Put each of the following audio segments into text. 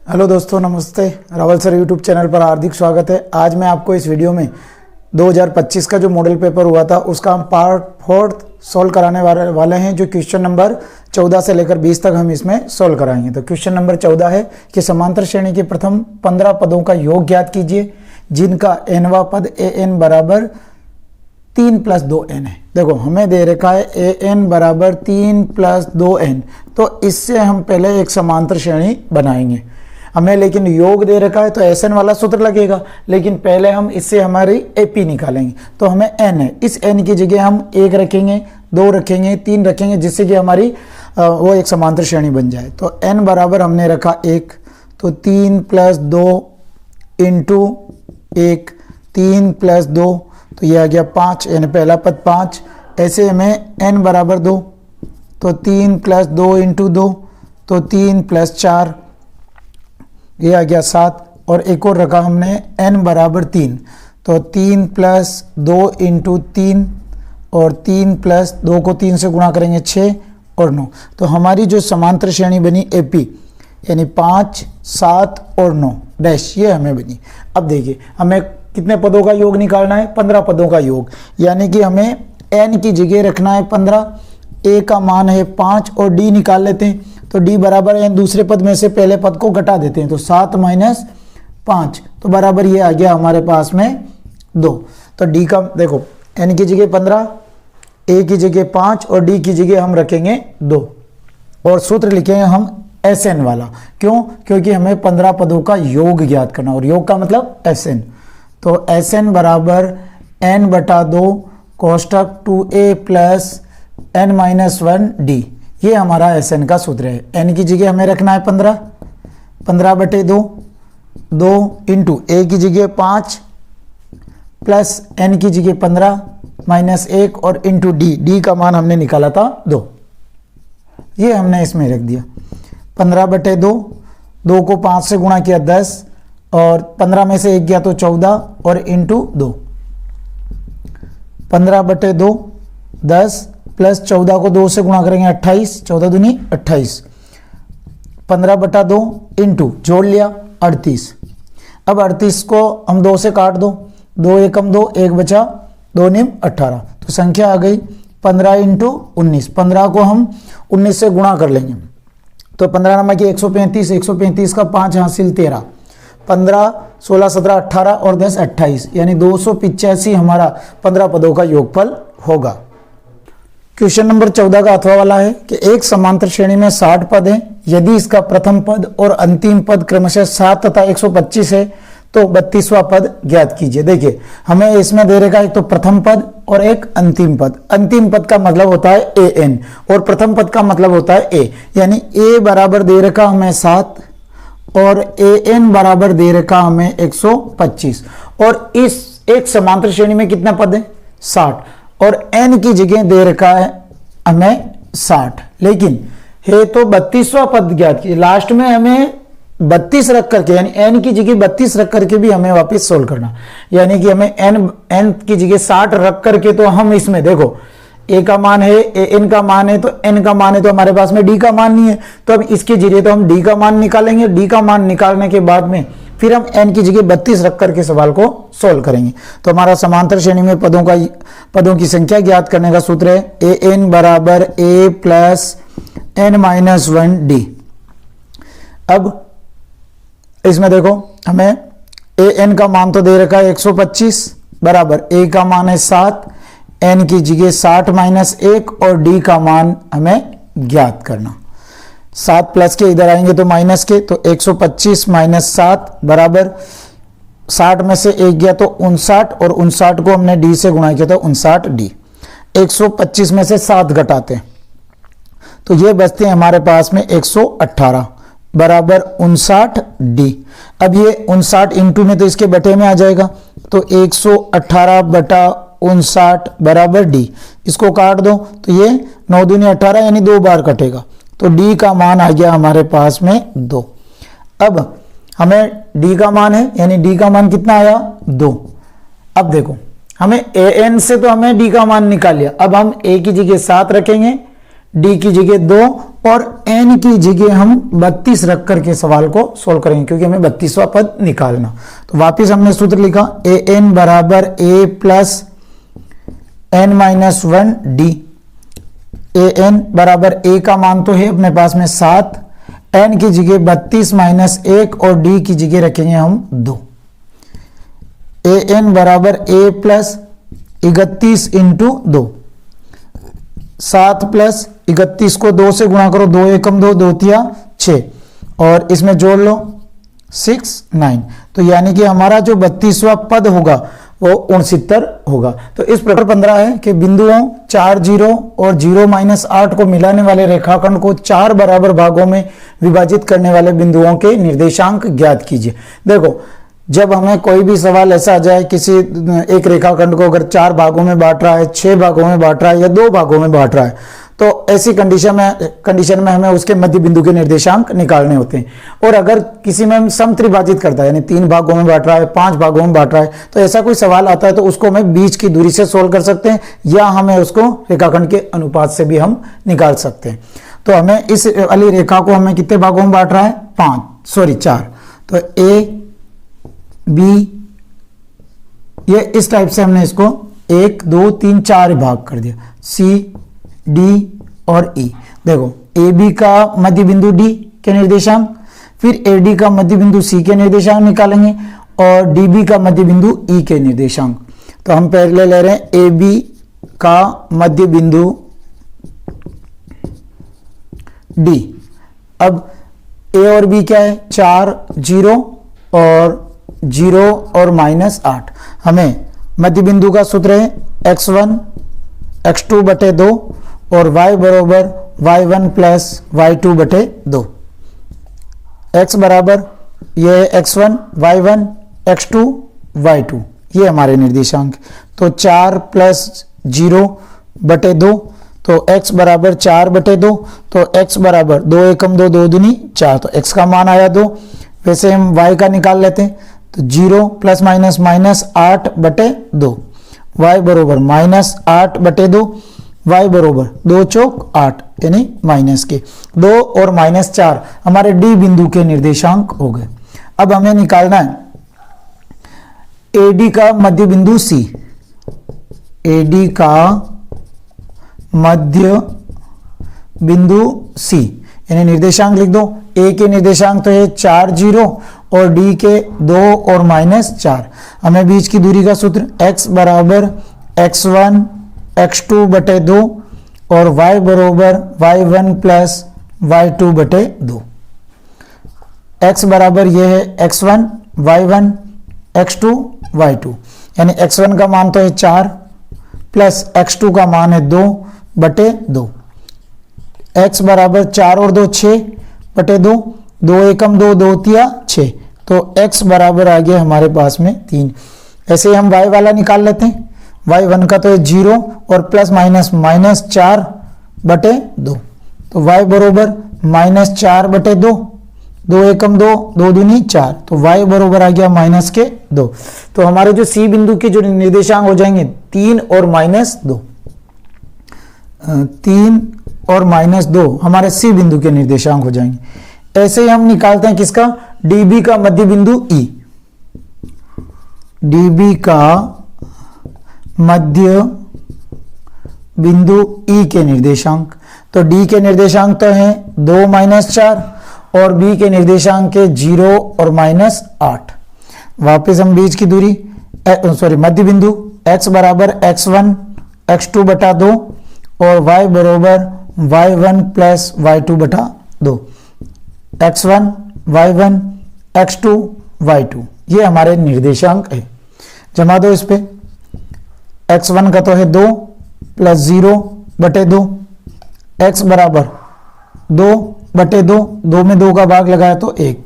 Hello दोस्तों, नमस्ते। Rawal sir YouTube channel पर हार्दिक स्वागत है। आज मैं आपको इस वीडियो में 2025 का जो मॉडल पेपर हुआ था उसका हम पार्ट 4 सॉल्व कराने वाले हैं। जो क्वेश्चन नंबर 14 से लेकर 20 तक हम इसमें सॉल्व कराएंगे। तो क्वेश्चन नंबर 14 है कि समांतर श्रेणी के प्रथम 15 पदों का योग ज्ञात कीजिए जिनका nवां पद an बराबर 3 + 2n है। देखो हमें दे रखा है an बराबर 3 + 2n, तो इससे हम पहले एक समांतर श्रेणी बनाएंगे। हमें लेकिन योग दे रखा है तो एसएन वाला सूत्र लगेगा, लेकिन पहले हम इससे हमारी एपी निकालेंगे। तो हमें एन है, इस एन की जगह हम 1 रखेंगे, 2 रखेंगे, 3 रखेंगे, जिससे कि हमारी वो एक समांतर श्रेणी बन जाए। तो एन बराबर हमने रखा 1, तो 3 + 2 × 1, 3 + 2, तो ये आ गया 5, यानी पहला पद 5। ऐसे हमें एन बराबर 2, तो 3 + 2 × 2, तो 3 + 4, ये आ गया 7। और एक और रखा हमने n बराबर 3, तो 3 + 2 × 3, और 3 + 2 को 3 से गुणा करेंगे 6 और 9। तो हमारी जो समांतर श्रेणी बनी एपी, यानी 5, 7 और 9 डैश, ये हमें बनी। अब देखिए हमें कितने पदों का योग निकालना है, 15 पदों का योग, यानी कि हमें n की जगह रखना है 15, a का मान है 5 और d निकाल लेते हैं। तो d बराबर n, दूसरे पद में से पहले पद को घटा देते हैं, तो 7 - 5, तो बराबर ये आ गया हमारे पास में 2। तो d का देखो n की जगह 15, a की जगह 5 और d की जगह हम रखेंगे 2, और सूत्र लिखेंगे हम Sn वाला। क्यों? क्योंकि हमें 15 पदों का योग ज्ञात करना, और योग का मतलब Sn। तो Sn बराबर n/2 कोष्टक 2a + n - 1d, ये हमारा Sn का सूत्र है। n की जगह हमें रखना है 15, 15/2, 2 × a की जगह 5 प्लस n की जगह 15 -1 और इंटू d का मान हमने निकाला था 2, ये हमने इसमें रख दिया। 15/2, 2 को 5 से गुणा किया 10, और 15 में से 1 गया तो 14, और इंटू 2, 15/2 10 प्लस 14 को 2 से गुणा करेंगे 28, 14 दूनी 28, 15/2 इंटू जोड़ लिया 38। अब 38 को हम 2 से काट दो, 2 एकम 2, 1 बचा, 2 निम 18, तो संख्या आ गई 15 × 19। 15 को हम 19 से गुणा कर लेंगे, तो 15 नंबर की 135, 135 का 5 हासिल 13, 15, 16, 17, 18 और 10 28, यानी 285 हमारा 15 पदों का योगफल होगा। क्वेश्चन नंबर 14 का अथवा वाला है कि एक समांतर श्रेणी में 60 पद हैं, यदि इसका प्रथम पद और अंतिम पद क्रमशः 7 तथा 125 है तो 32वां पद ज्ञात कीजिए। देखिए हमें इसमें दे रखा एक तो प्रथम पद और एक अंतिम पद। अंतिम पद का मतलब होता है an और प्रथम पद का मतलब होता है a, यानी a बराबर दे रखा हमें 7 और an बराबर दे रखा हमें 125, और इस एक समांतर श्रेणी में कितना पद है 60, और n की जगह दे रखा है हमें 60, लेकिन है तो 32वां पद ज्ञात कीजिए। लास्ट में हमें 32 रख करके, यानी n की जगह 32 रख करके भी हमें वापस सोल्व करना, यानी कि हमें n की जगह 60 रख करके, तो हम इसमें देखो a का मान है, n का मान है, तो n का मान है, तो हमारे पास में d का मान नहीं है, तो अब इसके जरिए तो हम d का मान निकालेंगे। d का मान निकालने के बाद में फिर हम n की जगह 32 रख करके सवाल को सोल्व करेंगे। तो हमारा समांतर श्रेणी में पदों की संख्या ज्ञात करने का सूत्र है an बराबर a + n - 1d। अब इसमें देखो हमें an का मान तो दे रखा है 125 बराबर a का मान है 7, n की जगह 60 - 1 और d का मान हमें ज्ञात करना। 7 प्लस के इधर आएंगे तो माइनस के, तो 125 - 7 बराबर 60 में से 1 गया तो 59, और 59 को हमने d से गुणा किया तो 59d। 125 में से 7 घटाते हैं तो ये बचते हैं हमारे पास में 118 बराबर 59d। अब ये 59 इंटू में तो इसके बटे में आ जाएगा, तो 118/59 बराबर d। इसको काट दो तो ये 9 दूनी 18, यानी 2 बार कटेगा, तो d का मान आ गया हमारे पास में 2। अब हमें d का मान है, यानी d का मान कितना आया 2। अब देखो हमें an से तो हमें d का मान निकाल लिया, अब हम a की जगह 7 रखेंगे, डी की जगह 2 और n की जगह हम 32 रख करके सवाल को सोल्व करेंगे, क्योंकि हमें 32वां पद निकालना। तो वापिस हमने सूत्र लिखा ए एन बराबर ए plus N minus 1 D. A N बराबर ए का मान तो है अपने पास में 7, एन की जगह 32 माइनस 1 और डी की जगह रखेंगे हम 2। ए एन बराबर ए प्लस 31 इंटू 2, 7 प्लस 31 को 2 से गुणा करो, 2 एकम 2, 2 तिया 6 और इसमें जोड़ लो 6 9। तो यानी कि हमारा जो 32वां पद होगा वो 69 होगा। तो इस प्रकार 15 है कि बिंदुओं 4 0 और 0 माइनस 8 को मिलाने वाले रेखाखंड को 4 बराबर भागों में विभाजित करने वाले बिंदुओं के निर्देशांक ज्ञात कीजिए। देखो, जब हमें कोई भी सवाल ऐसा आ जाए, किसी एक रेखाखंड को अगर 4 भागों में बांट रहा है, 6 भागों में बांट रहा है या 2 भागों में बांट रहा है, तो ऐसी कंडीशन में हमें उसके मध्य बिंदु के निर्देशांक निकालने होते हैं। और अगर किसी में हम समत्रिभाजित करता है, यानी 3 भागों में बांट रहा है, 5 भागों में बांट रहा है, तो ऐसा कोई सवाल आता है तो उसको हमें बीच की दूरी से सोल्व कर सकते हैं, या हमें उसको रेखाखंड के अनुपात से भी हम निकाल सकते हैं। तो हमें इस वाली रेखा को हमें कितने भागों में बांट रहा है? 4। तो ए बी, ये इस टाइप से हमने इसको 1 2 3 4 भाग कर दिया, सी डी और ई। देखो, ए बी का मध्य बिंदु डी के निर्देशांक, फिर ए डी का मध्य बिंदु सी के निर्देशांक निकालेंगे और डी बी का मध्य बिंदु ई के निर्देशांक। तो हम पहले ले रहे हैं ए बी का मध्य बिंदु डी। अब ए और बी क्या है? 4 0 और 0 और -8। हमें मध्य बिंदु का सूत्र है x1 x2 बटे 2 और y बराबर y1 प्लस y2 बटे 2। x बराबर ये x1 y1 x2 y2, ये हमारे निर्देशांक। तो 4 प्लस 0 बटे 2, तो x बराबर 4 बटे 2, तो x बराबर 2 एकम 2, 2 दूनी 4, तो x का मान आया 2। वैसे हम y का निकाल लेते हैं, तो 0 प्लस माइनस -8 बटे 2, y बरोबर -8 बटे 2, y बरोबर 2 चौक 8 यानी माइनस के 2 और -4 हमारे डी बिंदु के निर्देशांक हो गए। अब हमें निकालना है एडी का मध्य बिंदु सी। एडी का मध्य बिंदु सी यानी निर्देशांक लिख दो। ए के निर्देशांक तो है 4 0 और डी के 2 और -4। हमें बीच की दूरी का सूत्र x बराबर x1 x2 बटे 2 और y बराबर y1 प्लस y2 बटे 2। x बराबर ये है x1 y1 x2 y2, यानी x1 का मान तो है 4 प्लस x2 का मान है 2 बटे 2। x बराबर 4 और 2 6 बटे 2, 2 एकम 2, 2 तिया 6, तो x बराबर आ गया हमारे पास में 3। ऐसे हम y वाला निकाल लेते हैं। y1 का तो है 0 और प्लस माइनस -4 बटे 2, तो y बराबर -4 बटे 2, 2 एकम 2, 2 दूनी 4, तो y बराबर आ गया -2। तो हमारे जो C बिंदु के जो निर्देशांक हो जाएंगे 3 और -2, 3 और -2 हमारे C बिंदु के निर्देशांक हो जाएंगे। ऐसे ही हम निकालते हैं किसका? DB का मध्य बिंदु E। DB का मध्य बिंदु E के निर्देशांक, तो D के निर्देशांक तो है 2 -4 और B के निर्देशांक है 0 और -8। वापस हम बीच की दूरी मध्य बिंदु x बराबर x1 x2 बटा 2 और y बराबर y1 प्लस y2 बटा 2। x1 y1 x2 y2 ये हमारे निर्देशांक है। जमा दो इस पे। x1 का तो है 2 प्लस 0 बटे 2, x बराबर 2 बटे 2, 2 में 2 का भाग लगाया तो 1,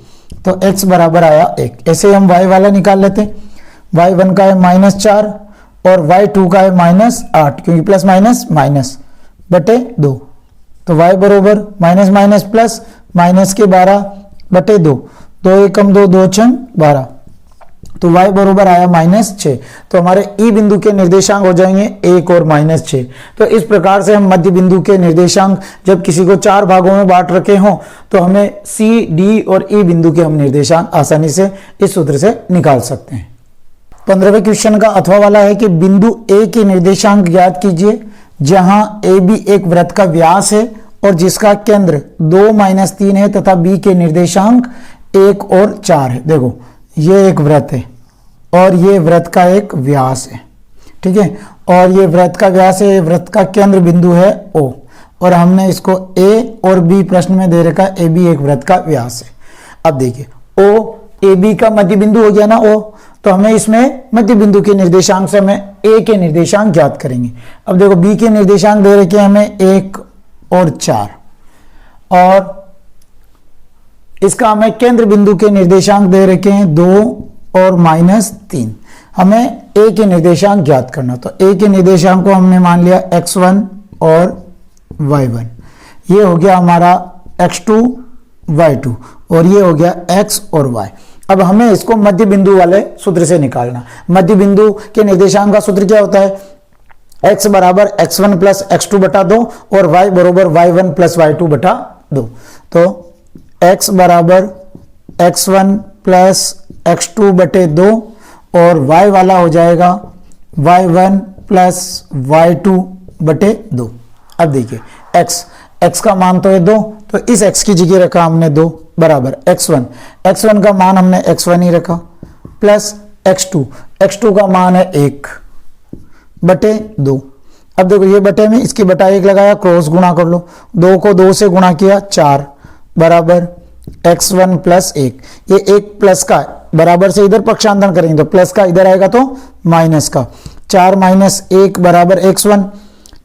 तो x बराबर आया 1। ऐसे हम y वाला निकाल लेते हैं। y1 का है -4 और y2 का है -8, क्योंकि प्लस माइनस माइनस बटे 2, तो y बराबर माइनस प्लस माइनस के 12 बटे 2, 2 एकम 2, 2 छंग 12, तो y बरोबर आया -6। तो हमारे ई बिंदु के निर्देशांक हो जाएंगे 1 और -6। तो इस प्रकार से हम मध्य बिंदु के निर्देशांक जब किसी को 4 भागों में बांट रखे हों तो हमें सी, डी और ई बिंदु के हम निर्देशांक आसानी से इस सूत्र से निकाल सकते हैं। 15वें क्वेश्चन का अथवा वाला है कि बिंदु ए के निर्देशांक ज्ञात कीजिए जहां ए बी एक वृत्त का व्यास है और जिसका केंद्र 2-3 है तथा बी के निर्देशांक 1 और 4 है। देखो ये एक वृत्त है और ये वृत्त का एक व्यास है, ठीक है, और ये वृत्त का व्यास है, वृत्त का केंद्र बिंदु है O और हमने इसको A और B प्रश्न में दे रखा है, ए बी एक वृत्त का व्यास है। अब देखिए O ए बी का मध्य बिंदु हो गया ना O, तो हमें इसमें मध्य बिंदु के निर्देशांक से हमें A के निर्देशांक ज्ञात करेंगे। अब देखो B के निर्देशांक दे रखे हैं हमें 1 और 4 और इसका हमें केंद्र बिंदु के निर्देशांक दे रखे हैं 2 और -3। हमें A के निर्देशांक ज्ञात करना, तो A के निर्देशांक को हमने मान लिया x1 और y1, ये हो गया हमारा x2 y2 और ये हो गया x और y। अब हमें इसको मध्य बिंदु वाले सूत्र से निकालना। मध्य बिंदु के निर्देशांक का सूत्र क्या होता है? x बराबर x1 प्लस x2 बटा 2 और y बराबर y1 प्लस y2 बटा 2। तो x बराबर x1 प्लस x2 बटे 2 और y वाला हो जाएगा y1 प्लस y2 बटे 2। अब देखिए x का मान तो है 2, तो इस x की जगह रखा हमने 2 बराबर x1 का मान हमने x1 ही रखा प्लस x2 का मान है 1 बटे 2। अब देखो ये बटे में इसकी बटा 1 लगाया, क्रॉस गुणा कर लो, 2 को 2 से गुणा किया 4 बराबर x1 प्लस 1। ये 1 प्लस का बराबर से इधर पक्षांतरण करेंगे तो प्लस का इधर आएगा तो माइनस का, 4 माइनस 1 बराबर x1,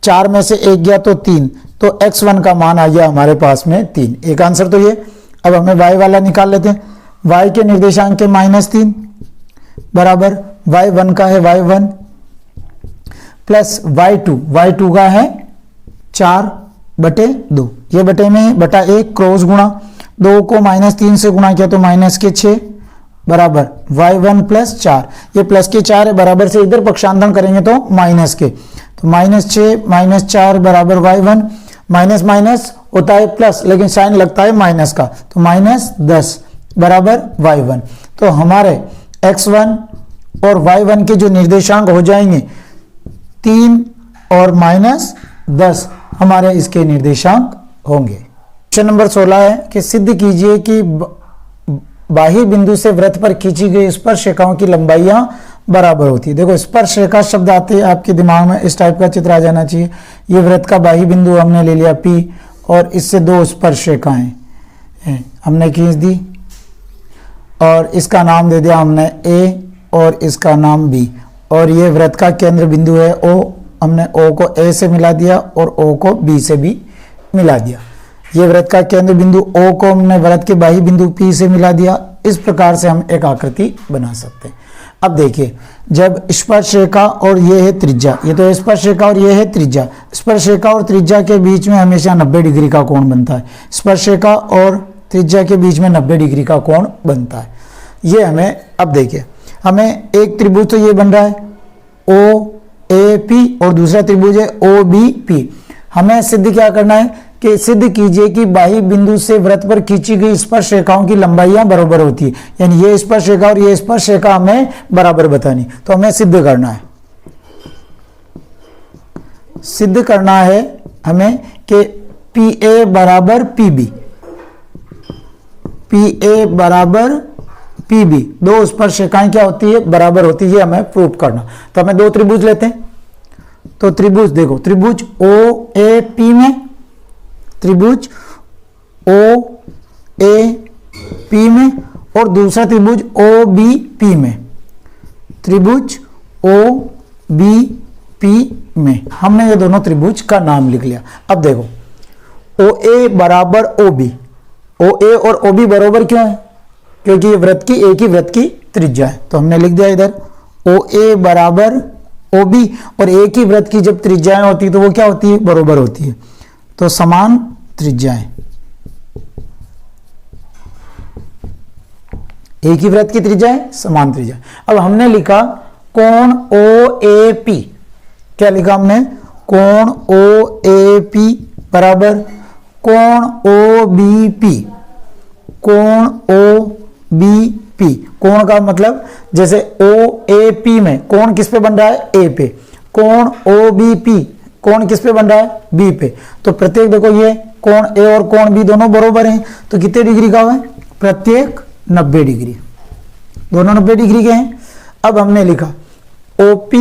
4 में से 1 गया तो 3, तो x1 का मान आ गया हमारे पास में 3। एक आंसर तो ये। अब हमें y वाला निकाल लेते हैं। y के निर्देशांक के -3 बराबर y1 का है y1 प्लस y2 का है 4 बटे 2, ये बटे में बटा 1 क्रॉस गुणा, 2 को -3 से गुणा किया तो -6 बराबर y1 प्लस 4, ये प्लस के 4 है बराबर से इधर पक्षांतरण करेंगे तो माइनस के, तो -6 -4 बराबर y1, माइनस माइनस होता है प्लस लेकिन साइन लगता है माइनस का, तो -10 बराबर y1। तो हमारे x1 और y1 के जो निर्देशांक हो जाएंगे 3 और -10 हमारे इसके निर्देशांक होंगे। क्वेश्चन नंबर 16 है कि सिद्ध कीजिए कि बाह्य बिंदु से वृत्त पर खींची गई स्पर्श रेखाओं की लंबाइयां बराबर होती है। देखो स्पर्श रेखा शब्द आते ही आपके दिमाग में इस टाइप का चित्र आ जाना चाहिए। ये वृत्त का बाह्य बिंदु हमने ले लिया P और इससे 2 स्पर्श रेखाएं हमने खींच दी और इसका नाम दे दिया हमने A और इसका नाम B, और ये वृत्त का केंद्र बिंदु है O, हमने O को A से मिला दिया और O को B से भी मिला दिया। ये वृत्त का केंद्र बिंदु O को हमने वृत्त के बाह्य बिंदु P से मिला दिया। इस प्रकार से हम एक आकृति बना सकते हैं। अब देखिए जब स्पर्श रेखा और ये है त्रिज्या, ये तो स्पर्श रेखा और ये है त्रिज्या, स्पर्श रेखा और त्रिज्या के बीच में हमेशा 90 डिग्री का कोण बनता है। स्पर्श रेखा और त्रिज्या के बीच में 90 डिग्री का कोण बनता है। ये हमें अब देखिए हमें एक त्रिभुज तो ये बन रहा है OAP और दूसरा त्रिभुज है OBP। हमें सिद्ध क्या करना है कि सिद्ध कीजिए कि बाह्य बिंदु से वृत्त पर खींची गई स्पर्श रेखाओं की लंबाइयां बराबर होती है, यानी ये स्पर्श रेखा और ये स्पर्श रेखा हमें बराबर बतानी। तो हमें सिद्ध करना है, सिद्ध करना है हमें कि PA बराबर PB, PA बराबर PB, 2 स्पर्श रेखाएं क्या होती है बराबर होती है, हमें प्रूव करना। तो हमें 2 त्रिभुज लेते हैं। तो त्रिभुज देखो, त्रिभुज OAP में, त्रिभुज OAP में और दूसरा त्रिभुज OBP में, त्रिभुज OBP में हमने ये दोनों त्रिभुज का नाम लिख लिया। अब देखो OA बराबर OB, OA और OB बराबर क्यों है? क्योंकि ये वृत्त की एक ही वृत्त की त्रिज्या है, तो हमने लिख दिया इधर OA बराबर OB, और एक ही वृत्त की जब त्रिज्याएं होती है तो वो क्या होती है बराबर होती है, तो समान त्रिज्याएं, एक ही वृत्त की त्रिज्या है, समान त्रिज्या। अब हमने लिखा कोण OAP, क्या लिखा हमने, कोण OAP बराबर कोण OBP, कोण OBP। कोण का मतलब जैसे OAP में कोण किस पे बन रहा है, A पे, कोण OBP कोण किस पे बन रहा है, B पे। तो प्रत्येक देखो ये कोण A और कोण B दोनों बराबर हैं, तो कितने डिग्री का है, प्रत्येक 90 डिग्री, दोनों 90 डिग्री के हैं। अब हमने लिखा OP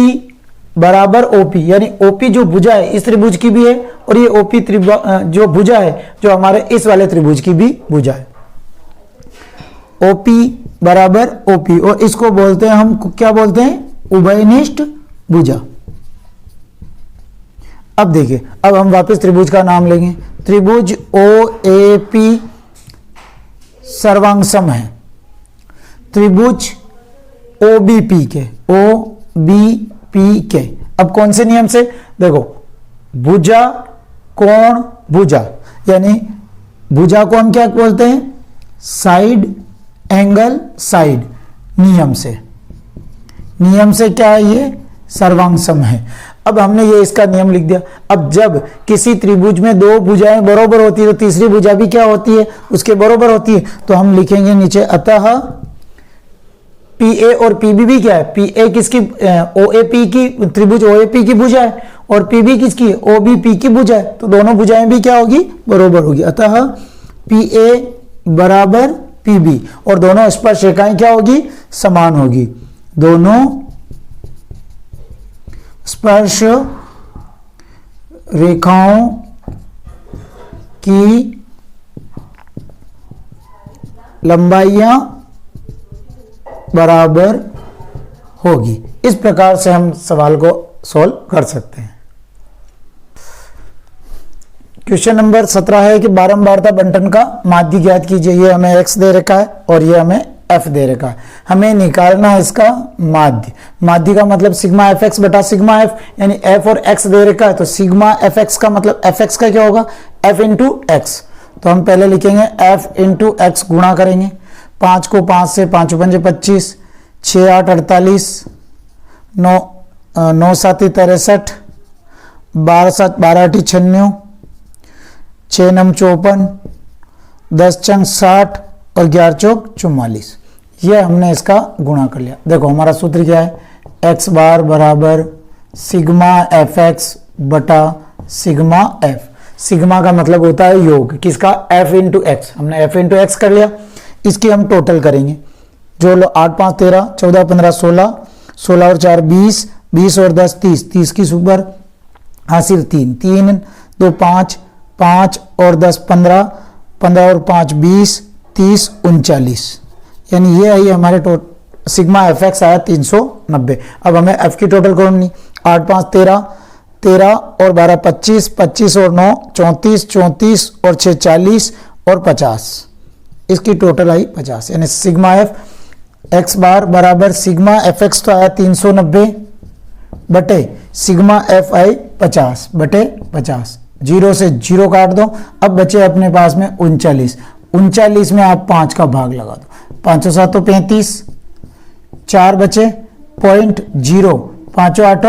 बराबर OP, यानी OP जो भुजा है इस त्रिभुज की भी है और ये OP जो भुजा है जो हमारे इस वाले त्रिभुज की भी भुजा है। OP बराबर OP, और इसको बोलते हैं हम, क्या बोलते हैं, उभयनिष्ठ भुजा। अब देखिए, अब हम वापस त्रिभुज का नाम लेंगे। त्रिभुज OAP सर्वांगसम है त्रिभुज OBP के। अब कौन से नियम से, देखो भुजा कोण भुजा, यानी भुजा को हम क्या बोलते हैं, साइड एंगल साइड, नियम से क्या है, ये सर्वांगसम है। अब हमने ये इसका नियम लिख दिया। अब जब किसी त्रिभुज में दो भुजाएं बराबर होती है तो तीसरी भुजा भी क्या होती है, उसके बराबर होती है। तो हम लिखेंगे नीचे, अतः PA और PB भी क्या है, PA किसकी, OAP की, त्रिभुज OAP की भुजा है, और PB किसकी है, OBP की भुजा है। तो दोनों भुजाएं भी क्या होगी, बराबर होगी। अतः PA बराबर PB, और दोनों स्पर्श रेखाएं क्या होगी, समान होगी। दोनों स्पर्श रेखाओं की लंबाइयां बराबर होगी। इस प्रकार से हम सवाल को सॉल्व कर सकते हैं। क्वेश्चन नंबर 17 है कि बारंबारता बंटन का माध्य ज्ञात कीजिए। ये हमें x दे रखा है और ये हमें f दे रखा है। हमें निकालना है इसका माध्य। माध्य का मतलब सिग्मा fx बटा सिग्मा f, यानी f और x दे रखा है तो सिग्मा fx का मतलब fx का क्या होगा, f इंटू एक्स। तो हम पहले लिखेंगे f इंटू एक्स, गुणा करेंगे 5 को 5 से, 5 पंजे 25, 6 8 48, 9 7 63, 12 7 12 8 96, 6 9 54, 10 चंग 60 और 11 चौक 44। ये हमने इसका गुणा कर लिया। देखो हमारा सूत्र क्या है, x बार बराबर सिग्मा एफ एक्स बटा सिग्मा एफ। सिग्मा का मतलब होता है योग किसका, f इंटू एक्स। हमने f इंटू एक्स कर लिया। इसकी हम टोटल करेंगे, जो 8 5 13, 14 15 16, 16 और 4 20, 20 और 10 30, 30 की सुपर हासिल 3, 3 2 5, 5 और 10 15, 15 और 5 20, 30 39, यानी ये आई हमारे सिग्मा एफ एक्स आया 390। अब हमें एफ की टोटल करनी, 8 5 13, 13 और 12 25, 25 और 9 34, 34 और 6 40 और 50, इसकी टोटल आई 50। यानी सिग्मा एफ एक्स बार बराबर सिग्मा एफ एक्स तो आया 390 बटे सिग्मा एफ आई 50 बटे 50। 0 से 0 काट दो। अब बचे अपने पास में 39। 39 में आप 5 का भाग लगा दो, 5 7 35, 4 बचे 0.0, 5 8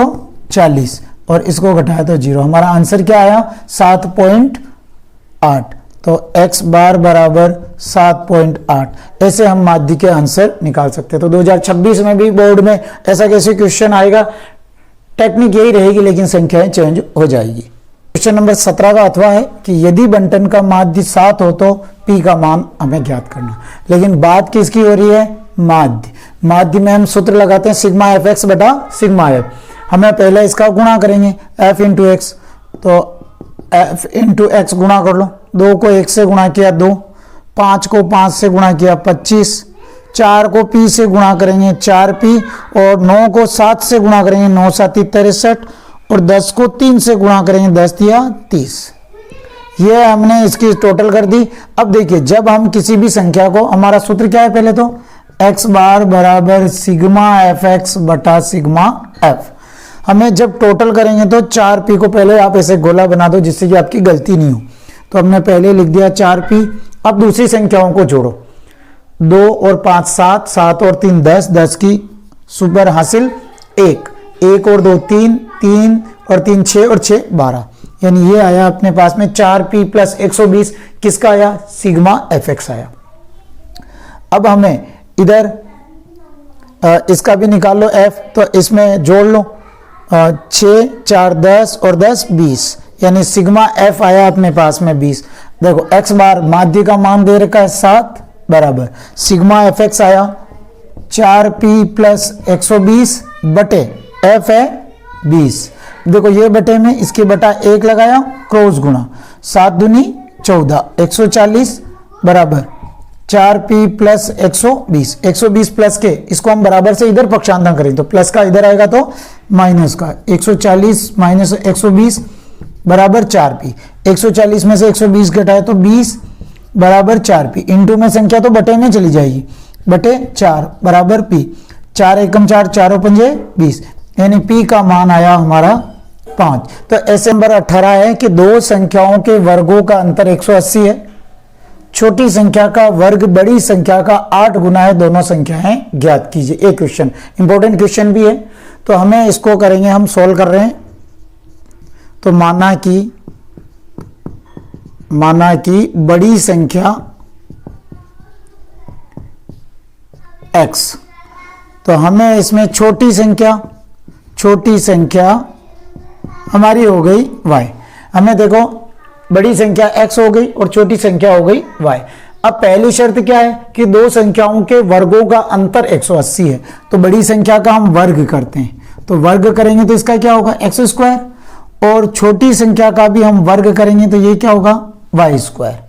40 और इसको घटाया तो 0। हमारा आंसर क्या आया, 7.8। तो x बार बराबर 7.8। ऐसे हम माध्य के आंसर निकाल सकते हैं। तो 2026 में भी बोर्ड में ऐसा कैसे क्वेश्चन आएगा, टेक्निक यही रहेगी लेकिन संख्याएं चेंज हो जाएगी। क्वेश्चन नंबर 17 का अथवा है कि यदि बंटन का माध्य 7 हो तो p का मान हमें ज्ञात करना। लेकिन बात किसकी हो रही है, माध्य। माध्य में हम सूत्र लगाते हैं सिग्मा एफ एक्स बटा सिग्मा एफ। हमें पहले इसका गुणा करेंगे f इंटू एक्स, तो f इंटू एक्स गुणा कर लो। 2 को 1 से गुणा किया 2, 5 को 5 से गुणा किया 25, 4 को p से गुणा करेंगे 4p और 9 को 7 से गुणा करेंगे 9 7 63 और 10 को 3 से गुणा करेंगे 10 3 30। ये हमने इसकी टोटल कर दी। अब देखिए जब हम किसी भी संख्या को, हमारा सूत्र क्या है पहले तो x बार बराबर सिग्मा एफ एक्स बटा सिग्मा एफ। हमें जब टोटल करेंगे तो 4p को पहले आप ऐसे गोला बना दो जिससे कि आपकी गलती नहीं हो। तो हमने पहले लिख दिया 4p। अब दूसरी संख्याओं को जोड़ो, 2 और 5 7, 7 और 3 10, 10 की सुपर हासिल 1, 1 और 2 3, 3 और 3 6 और 6 12, यानी ये आया अपने पास में 4p प्लस 120, किसका आया? सिग्मा fx आया। अब हमें इधर इसका भी निकाल लो f, तो इसमें जोड़ लो 6 4 10 और 10 20, यानी सिग्मा f आया अपने पास में 20। देखो x बार माध्य का मान दे रखा है 7 बराबर सिग्मा fx आया 4p प्लस 120 बटे f है 20। देखो ये बटे में इसके बटा 1 लगाया, क्रॉस गुणा 7 दूनी 14, 140 बराबर 4p प्लस 120, 120 प्लस के इसको हम बराबर से इधर पक्षांतर करें तो प्लस का इधर आएगा तो माइनस का, 140 माइनस 120 बराबर 4p, 140 में से 120 घटाए तो 20 बराबर 4p, इंटू में संख्या तो बटे में चली जाएगी, बटे 4 बराबर p, 4 एकम 4, 4 पंजे 20, यानी p का मान आया हमारा 5। तो ऐसे नंबर 18 है कि दो संख्याओं के वर्गों का अंतर 180 है, छोटी संख्या का वर्ग बड़ी संख्या का 8 गुना है, दोनों संख्याएं ज्ञात कीजिए। एक क्वेश्चन, इंपॉर्टेंट क्वेश्चन भी है, तो हमें इसको करेंगे, हम सॉल्व कर रहे हैं। तो माना कि बड़ी संख्या x, तो हमें इसमें छोटी संख्या हमारी हो गई y। हमें देखो बड़ी संख्या x हो गई और छोटी संख्या हो गई y। अब पहली शर्त क्या है कि दो संख्याओं के वर्गों का अंतर 180 है, तो बड़ी संख्या का हम वर्ग करते हैं, तो वर्ग करेंगे तो इसका क्या होगा x स्क्वायर, और छोटी संख्या का भी हम वर्ग करेंगे तो ये क्या होगा y स्क्वायर।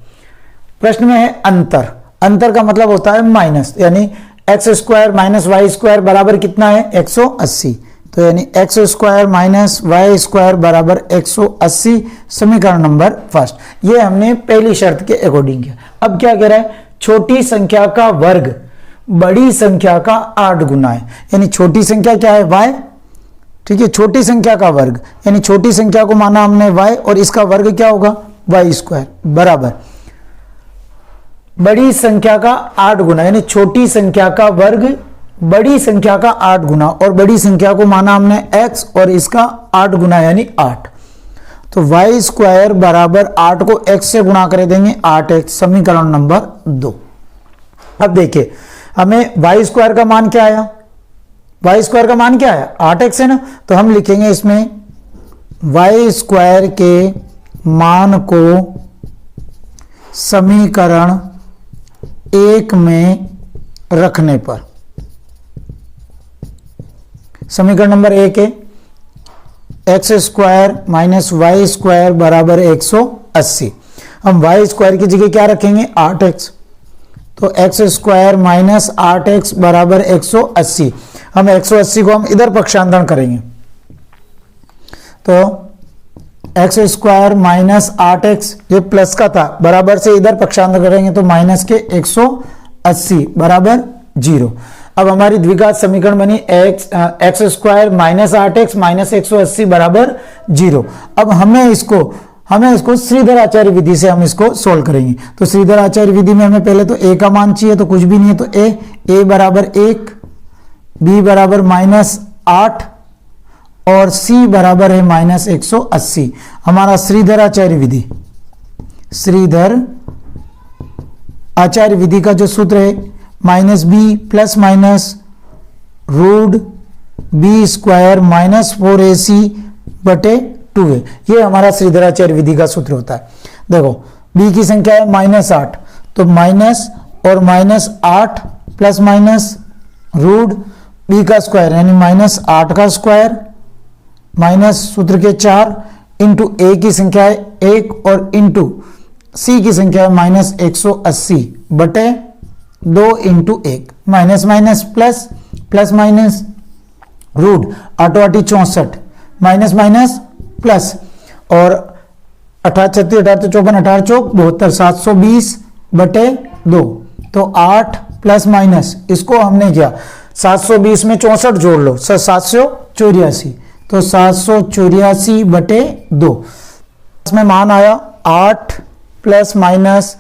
प्रश्न में है अंतर का मतलब होता है माइनस, यानी x square minus y square बराबर कितना है 180, तो यानी x square minus y square बराबर 180, समीकरण नंबर फर्स्ट। ये हमने पहली शर्त के अकॉर्डिंग किया। अब क्या कह रहा है, छोटी संख्या का वर्ग बड़ी संख्या का 8 गुना है, यानी छोटी संख्या क्या है y, ठीक है, छोटी संख्या का वर्ग, यानी छोटी संख्या को माना हमने y और इसका वर्ग क्या होगा y स्क्वायर बराबर बड़ी संख्या का 8 गुना, यानी छोटी संख्या का वर्ग बड़ी संख्या का 8 गुना, और बड़ी संख्या को माना हमने x और इसका 8 गुना यानी 8, तो y स्क्वायर बराबर 8 को x से गुणा कर देंगे 8x, समीकरण नंबर 2। अब देखिए हमें y स्क्वायर का मान क्या आया, y स्क्वायर का मान क्या आया 8x है ना, तो हम लिखेंगे इसमें y स्क्वायर के मान को समीकरण 1 में रखने पर, समीकरण नंबर 1 है x square minus y square बराबर 180। हम वाई स्क्वायर की जगह क्या रखेंगे 8x, तो एक्स स्क्वायर माइनस 8x बराबर 180। हम 180 को हम इधर पक्षांतरण करेंगे, तो एक्स स्क्वायर माइनस 8x ये प्लस का था, बराबर से इधर पक्षांतर करेंगे तो माइनस के 180 बराबर 0। अब हमारी द्विघात समीकरण बनी x square minus 8x minus 180 बराबर 0। अब हमें इसको श्रीधर आचार्य विधि से हम इसको सोल्व करेंगे। तो श्रीधर आचार्य विधि में हमें पहले तो a का मान चाहिए, तो कुछ भी नहीं है, तो a बराबर 1, b बराबर माइनस 8 और c बराबर है माइनस 180। हमारा श्रीधर आचार्य विधि का जो सूत्र है minus b plus minus root b square minus 4ac बटे 2 है, ये हमारा श्रीधराचार्य विधि का सूत्र होता है। देखो b की संख्या है माइनस 8, तो माइनस और minus 8 plus minus root b का स्क्वायर यानी माइनस 8 का स्क्वायर माइनस सूत्र के 4 इंटू a की संख्या है 1 और इंटू c की संख्या है माइनस 180 बटे 2 into 1, minus minus plus plus minus root 8 8 64 minus minus plus और 18 36 18 54 18 चौक 72 720 बटे 2, तो 8 प्लस माइनस इसको हमने किया 720 में 64 जोड़ लो 784, तो 784 बटे 2, इसमें मान आया 8 प्लस माइनस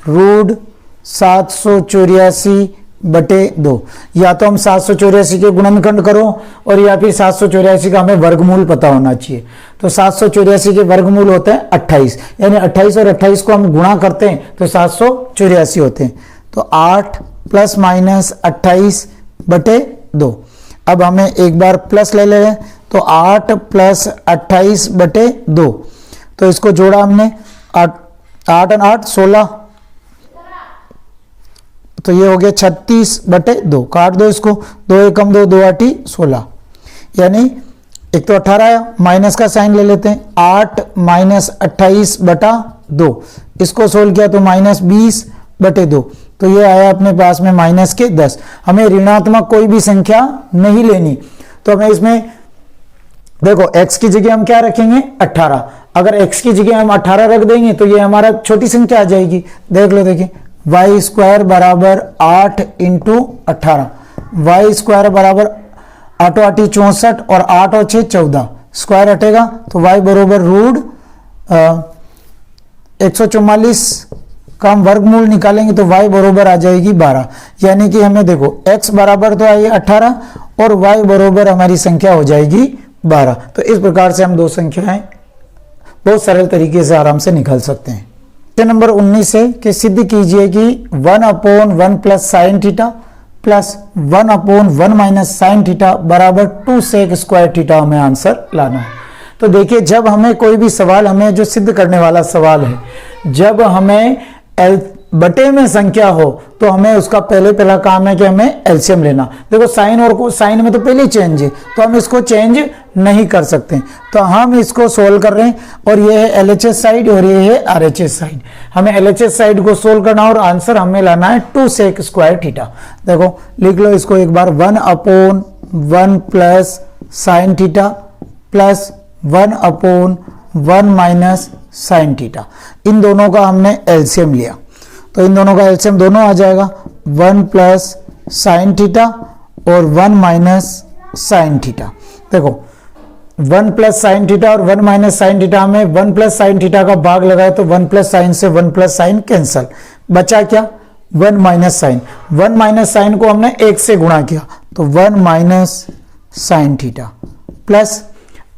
रूट 784/2। या तो हम 784 के गुणनखंड करो और या फिर 784 का हमें वर्गमूल पता होना चाहिए। तो 784 के वर्गमूल होते हैं 28, यानी 28 और 28 को हम गुणा करते हैं तो 784 होते हैं। तो 8 ± 28/2। अब हमें एक बार प्लस ले लें तो 8 + 28/2। तो इसको जोड़ा हमने 8 और 8 16, तो ये हो गया 36/2। काट दो इसको, 2 एकम 2, 2 8 16, यानी एक तो 18 आया, माइनस का साइन ले लेते हैं। 8 - 28/2, इसको सोल्व किया तो -20/2। तो ये आया अपने पास में -10। हमें ऋणात्मक कोई भी संख्या नहीं लेनी, तो हमें इसमें देखो x की जगह हम क्या रखेंगे 18। अगर x की जगह हम 18 रख देंगे तो ये हमारा छोटी संख्या आ जाएगी। देख लो, देखिए y² = 8 × 18, y² = 8 × 8 = 64 और 8 और 6 14, स्क्वायर हटेगा तो y = 144 का हम वर्गमूल निकालेंगे तो y बराबर आ जाएगी 12। यानी कि हमें देखो x बराबर तो आई 18 और y बराबर हमारी संख्या हो जाएगी 12। तो इस प्रकार से हम दो संख्याएं बहुत सरल तरीके से आराम से निकाल सकते हैं। क्वेश्चन नंबर 19 है कि सिद्ध कीजिए कि 1/1 + sin theta plus 1/1 - sin theta बराबर 2 sec स्क्वायर थीटा हमें आंसर लाना है। तो देखिए, जब हमें कोई भी सवाल, हमें जो सिद्ध करने वाला सवाल है, जब हमें बटे में संख्या हो तो हमें उसका पहला काम है कि हमें एलसीएम लेना। देखो साइन और साइन में तो पहले चेंज है, तो हम इसको चेंज नहीं कर सकते। तो हम इसको सोल्व कर रहे हैं और ये है एलएचएस साइड और ये है आरएचएस साइड। हमें एलएचएस साइड को सोल्व करना और आंसर हमें लाना है 2 sec स्क्वायर थीटा। देखो लिख लो इसको एक बार, 1/1 + sin theta plus 1/1 - sin theta. इन दोनों का हमने एलसीएम लिया तो इन दोनों का एलसीएम दोनों आ जाएगा, 1 + sin थीटा और 1 - sin थीटा। देखो 1 + sin थीटा और 1 - sin थीटा में 1 + sin थीटा का भाग लगाए तो 1 + sin से 1 + sin कैंसल, बचा क्या 1 - sin। 1 - sin को हमने 1 से गुणा किया तो 1 - sin थीटा प्लस,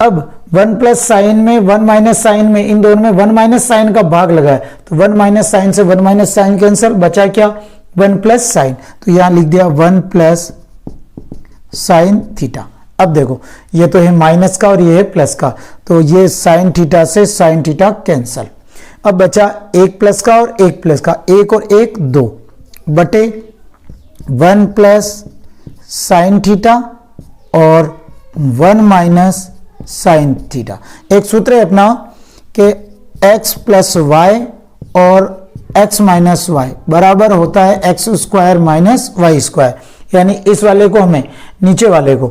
अब 1 + sin में 1 - sin में इन दोनों में 1 - sin का भाग लगाए तो 1 - sin से 1 - sin कैंसल, बचा क्या 1 + sin। तो यहां लिख दिया 1 + sin थीटा। अब देखो ये तो है माइनस का और ये है प्लस का, तो ये sin थीटा से sin थीटा कैंसल। अब बचा एक प्लस का और एक प्लस का, 1 और 1 2 बटे 1 + sin थीटा और 1 - sin थीटा। एक सूत्र है अपना कि x + y और x - y बराबर होता है x² - y², यानी इस वाले को हमें, नीचे वाले को,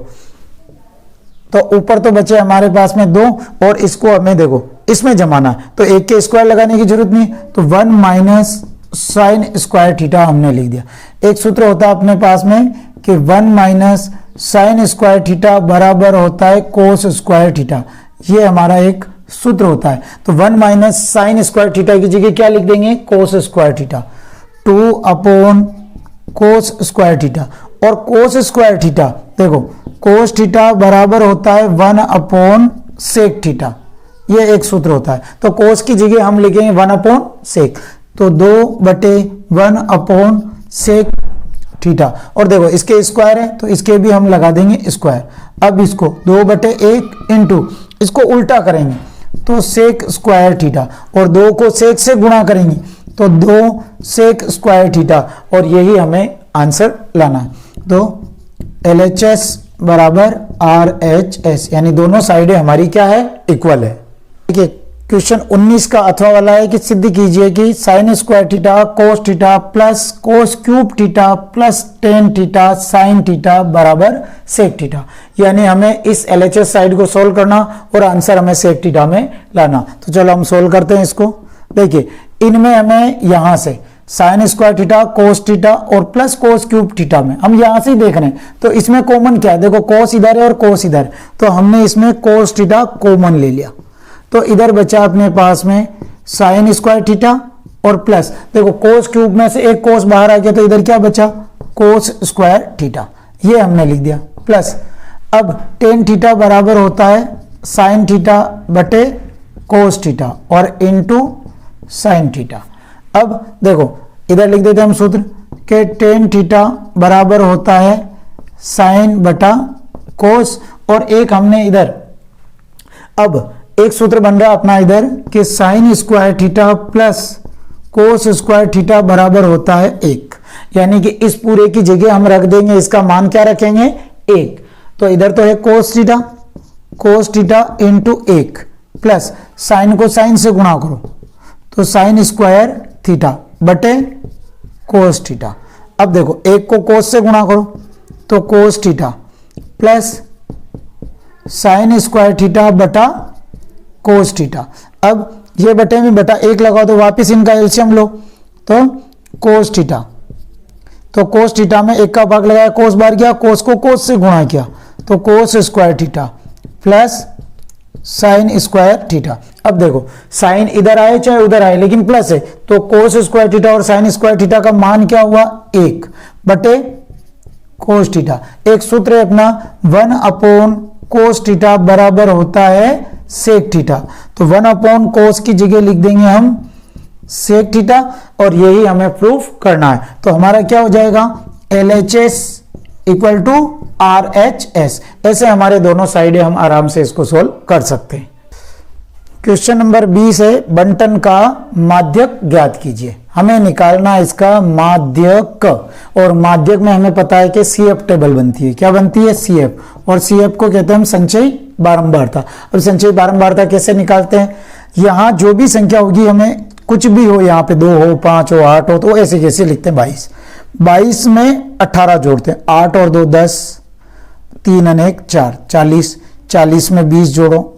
तो ऊपर तो बचे हमारे पास में 2 और इसको हमें देखो इसमें जमाना है तो 1 के स्क्वायर लगाने की जरूरत नहीं, तो 1 - sin स्क्वायर थीटा हमने लिख दिया। एक सूत्र होता है अपने पास में कि 1 - sin स्क्वायर थीटा बराबर होता है cos स्क्वायर थीटा, ये हमारा एक सूत्र होता है। तो 1 - sin स्क्वायर थीटा की जगह क्या लिख देंगे cos square theta, 2/cos square theta. और cos स्क्वायर थीटा देखो cos थीटा बराबर होता है 1/sec थीटा, ये एक सूत्र होता है। तो cos की जगह हम लिखेंगे 1/sec, तो 2/1/sec थीटा। और देखो इसके स्क्वायर है तो इसके भी हम लगा देंगे स्क्वायर। अब इसको 2/1 इंटू इसको उल्टा करेंगे तो sec स्क्वायर थीटा और 2 को sec से गुणा करेंगे तो 2 sec स्क्वायर थीटा, और यही हमें आंसर लाना है। तो LHS बराबर RHS, यानी दोनों साइडें हमारी क्या है इक्वल है। देखिए क्वेश्चन 19 का अथवा वाला है कि सिद्ध कीजिए कि sin square theta cos theta plus cos cube theta plus tan theta sin theta बराबर sec थीटा। यानी हमें इस LHS साइड को सोल्व करना और आंसर हमें sec थीटा में लाना। तो चलो हम सोल्व करते हैं इसको। देखिए इनमें हमें यहां से sin square theta cos theta और प्लस cos क्यूब थीटा में हम यहां से ही देख रहे हैं, तो इसमें कॉमन क्या है, देखो cos इधर है और cos इधर, तो हमने इसमें cos थीटा कॉमन ले लिया। तो इधर बचा अपने पास में sin स्क्वायर थीटा और प्लस, देखो कोस क्यूब में से एक कोस बाहर आ गया तो इधर क्या बचा, कोस स्क्वायर थीटा, ये हमने लिख दिया, प्लस अब टेन थीटा बराबर होता है साइन थीटा बटे कोस थीटा और इनटू साइन थीटा। अब देखो इधर लिख देते हैं हम सूत्र कि टेन थीटा बराबर होता है साइन बटा कोस, और एक हमने इधर, अब एक सूत्र बन रहा अपना इधर कि sine square theta plus cos square theta बराबर होता है 1, यानी कि इस पूरे की जगह हम रख देंगे, इसका मान क्या रखेंगे 1। तो इधर तो है cos theta into 1 plus sign को साइन से गुणा करो तो साइन स्क्वायर थीटा बटे कोस थीटा। अब देखो एक को कोस से गुणा करो तो cos theta plus sine square theta बटा कोस थीटा। अब ये बटे में बटा 1 लगाओ तो वापस इनका एलसीएम लो तो कोस थीटा, तो कोस थीटा में 1 का भाग लगाया, कोस बाहर गया, कोस को कोस से गुणा किया तो cos square theta plus sine square theta. अब देखो साइन इधर आए चाहे उधर आए लेकिन प्लस है, तो कोस स्क्वायर थीटा और साइन स्क्वायर थीटा का मान क्या हुआ 1 बटे कोस थीटा। एक सूत्र है अपना 1 अपॉन कोस थीटा बराबर होता है सेक थीटा, तो 1 अपॉन कोस की जगह लिख देंगे हम सेक थीटा और यही हमें प्रूफ करना है। तो हमारा क्या हो जाएगा LHS इक्वल टू RHS। ऐसे हमारे दोनों साइडें हम आराम से इसको सोल्व कर सकते हैं। क्वेश्चन नंबर 20 है बंटन का माध्यक ज्ञात कीजिए। हमें निकालना इसका माध्यक, और माध्यक में हमें पता है कि CF टेबल बनती है। क्या बनती है CF, और CF को कहते हैं हम संचयी बारंबारता। अब संचयी बारंबारता कैसे निकालते हैं, यहाँ जो भी संख्या होगी, हमें कुछ भी हो, यहाँ पे 2 हो 5 हो 8 हो, तो ऐसे कैसे लिखते हैं 22 में 18 जोड़ते हैं, 8 और 2 10, 3 और 1 4, 40 में 20 जोड़ो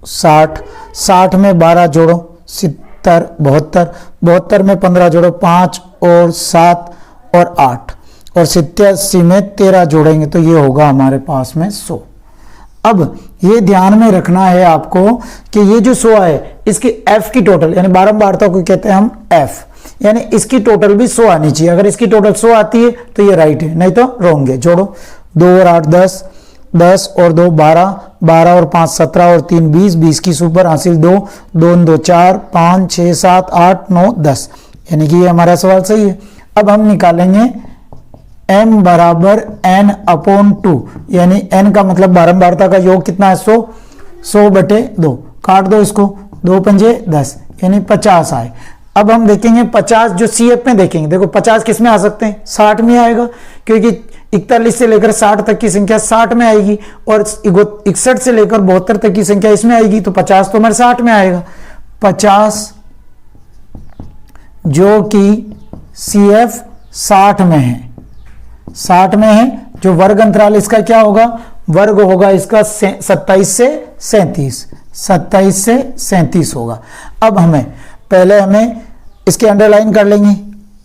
60 में 12 जोड़ो 70, 72 में 15 जोड़ो 5 और 7 और 8, और 87 में 13 जोड़ेंगे तो ये होगा हमारे पास में 100। अब ये ध्यान में रखना है आपको कि ये जो 100 है इसकी f की टोटल, यानी बारंबारता को कहते हैं हम f, यानी इसकी टोटल भी 100 आनी चाहिए। अगर इसकी टोटल 100 आती है तो ये राइट है, नहीं तो रॉन्ग है। जोड़ो 2 और 8 10, 10 और 2 12, 12 और 5 17 और 3 20, 20 की सुपर हासिल 2, 2 2 4 5 6 7 8 9 10, यानी कि ये हमारा सवाल सही है। अब हम निकालेंगे m बराबर n अपॉन 2, यानी n का मतलब बारंबारता का योग कितना है 100 बटे 2, काट दो इसको, 2 पंजे 10, यानी 50 आए। अब हम देखेंगे 50 जो CF में देखेंगे, देखो 50 किस में आ सकते हैं 60 में आएगा, क्योंकि 41 से लेकर 60 तक की संख्या 60 में आएगी और 61 से लेकर 72 तक की संख्या इसमें आएगी, तो 50 तो हमारे 60 में आएगा। 50 जो कि CF 60 में है, 60 में है, जो वर्ग अंतराल इसका क्या होगा, वर्ग होगा इसका 27 से 37, 27 से 37 होगा। अब हमें इसके अंडरलाइन कर लेंगे,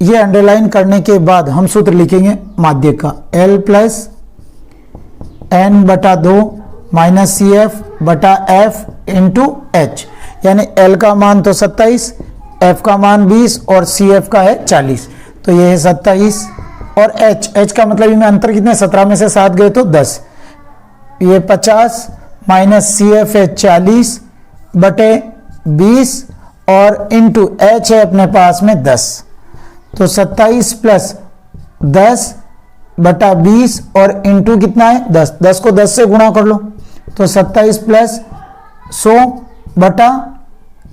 ये अंडरलाइन करने के बाद हम सूत्र लिखेंगे माध्यक का L प्लस n बटा 2 माइनस CF बटा F इंटू H, यानी L का मान तो 27, F का मान 20 और CF का है 40, तो ये है 27 और H का मतलब इनमें अंतर कितने 17 में से 7 गए तो 10, ये 50 माइनस CF है 40 बटे 20 और इंटू H है अपने पास में 10, तो 27 प्लस 10 बटा 20 और इंटू कितना है 10, 10 को 10 से गुणा कर लो तो 27 प्लस 100 बटा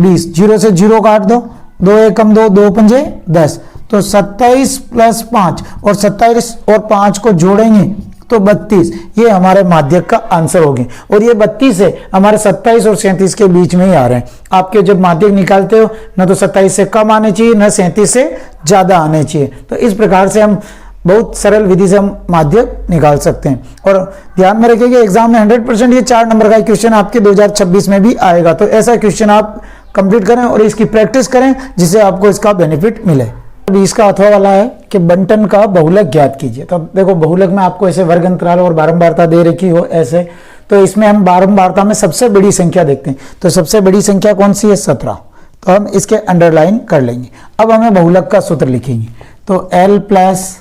20, 0 से 0 काट दो, 2 एकम 2, 2 पंजे 10, तो 27 प्लस 5 और 27 और 5 को जोड़ेंगे तो 32, ये हमारे माध्यक का आंसर होगी। और ये 32 है हमारे 27 और 37 के बीच में ही आ रहे हैं। आपके जब माध्यक निकालते हो ना तो 27 से कम आने चाहिए ना 37 से ज्यादा आने चाहिए, तो इस प्रकार से हम बहुत सरल विधि से हम माध्यक निकाल सकते हैं। और ध्यान में रखिए कि एग्जाम में 100% ये 4 नंबर का क्वेश्चन आपके 2026 में भी आएगा, तो ऐसा क्वेश्चन आप कंप्लीट करें और इसकी प्रैक्टिस करें जिससे आपको इसका बेनिफिट मिले। अभी इसका अथवा वाला है कि बंटन का बहुलक ज्ञात कीजिए। तो देखो बहुलक में आपको ऐसे वर्ग अंतराल और बारंबारता दे रखी हो ऐसे, तो इसमें हम बारंबारता में सबसे बड़ी संख्या देखते हैं। तो सबसे बड़ी संख्या कौन सी है 17, तो हम इसके अंडरलाइन कर लेंगे। अब हमें बहुलक का सूत्र लिखेंगे, तो L plus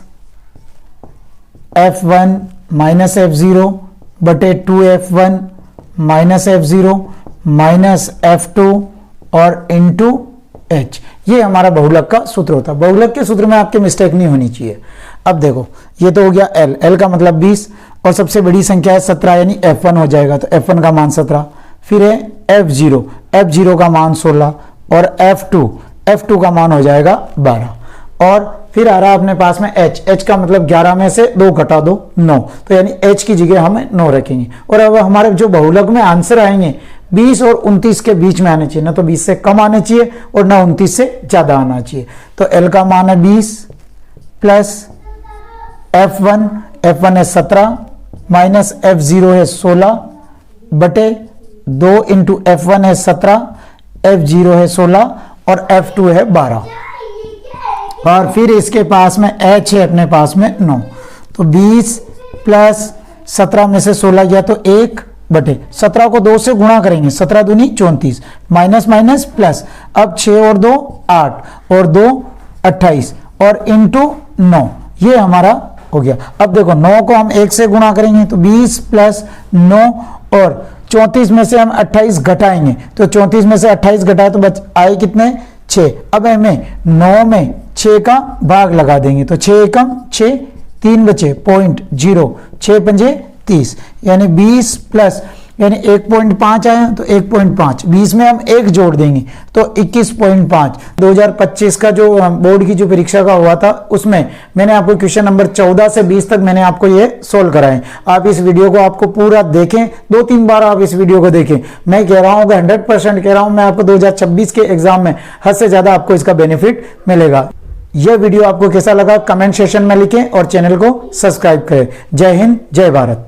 F1 minus F0 बटे 2F1 minus F0 minus F2 और इंटू H, ये हमारा बहुलक का सूत्र होता है। बहुलक के सूत्र में आपके मिस्टेक नहीं होनी चाहिए। अब देखो, ये तो हो गया L, L का मतलब 20 और सबसे बड़ी संख्या है 17 यानी F1 हो जाएगा, तो F1 का मान 17। फिर है F0, F0 का मान 16 और F2, F2 का मान हो जाएगा 12। और फिर आ रहा है अपने पास में H, H का मतलब 11 में से 2 घटा दो 9, तो यानी H की जगह हम 9 रखेंगे। और अब हमारे जो बहुलक में आंसर आएंगे 20 और 29 के बीच में आने चाहिए, ना तो 20 से कम आने चाहिए और ना 29 से ज्यादा आना चाहिए। तो L का मान है 20 प्लस F1, F1 है 17 माइनस F0 है 16 बटे 2 इंटू F1 है 17, F0 है 16 और F2 है 12। और फिर इसके पास में H है अपने पास में 9, तो 20 प्लस 17 में से 16 गया तो 1 बटे 17 को 2 से गुणा करेंगे, 17 दूनी 34 माइनस माइनस प्लस, अब 6 और 2 8 और 2 28 और इंटू 9, ये हमारा हो गया। अब देखो 9 को हम 1 से गुणा करेंगे तो 20 प्लस 9 और 34 में से हम 28 घटाएंगे, तो 34 में से 28 घटाए तो बच आए कितने 6। अब हमें 9 में 6 का भाग लगा देंगे, तो 6 एकम 6, 3 बचे 0.0, 6 पंजे 30 यानी 20 प्लस यानी 1.5 आया तो 1.5, 20 में हम 1 जोड़ देंगे तो 21.5। 2025 का जो बोर्ड की जो परीक्षा का हुआ था उसमें मैंने आपको क्वेश्चन नंबर 14 से 20 तक मैंने आपको ये सोल्व कराए। आप इस वीडियो को आपको पूरा देखें, 2-3 बार आप इस वीडियो को देखें। मैं कह रहा हूं कि 100% कह रहा हूं मैं आपको 2026 के एग्जाम में हद से ज्यादा आपको इसका बेनिफिट मिलेगा। यह वीडियो आपको कैसा लगा कमेंट सेक्शन में लिखें और चैनल को सब्सक्राइब करें। जय हिंद, जय भारत।